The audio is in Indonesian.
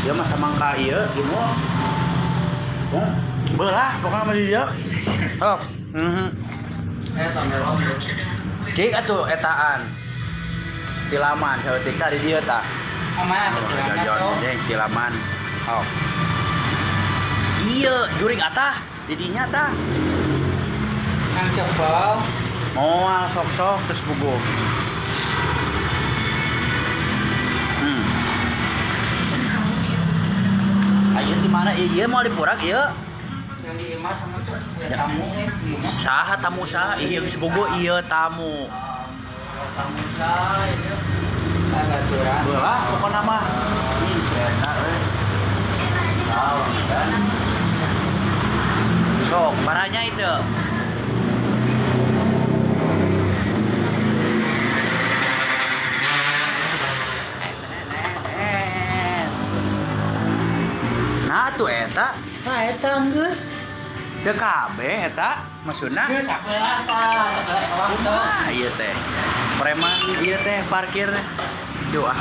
Dia mah samangka ieu gini. Belah pokoknya sama dia. Sok. Samelon. Cik atuh etaan. Tilaman saeutik di dieu tah. Aman atuh Jajan jeung tilaman. Oh. Ieu jurig atah didinya tah. Kang cepel. Moal sok-sok terus bugo. Ayo di mana? Iya mau dipurak ieu. Yang di imah sama tuh tamu di imah. Saha tamu saha? Iya geus bogo ieu tamu. Tamu saya itu. Tagaturan. Belah pokona mah. Ih si eta euy. Tahu kan. Sok baranya itu. Nah tuh eta. Nah, eta geus. Teu kabeh eta maksudna. Geus sakelah tah, sakelah Nah, ieu teh. Preman ieu teh parkir. Duh ah.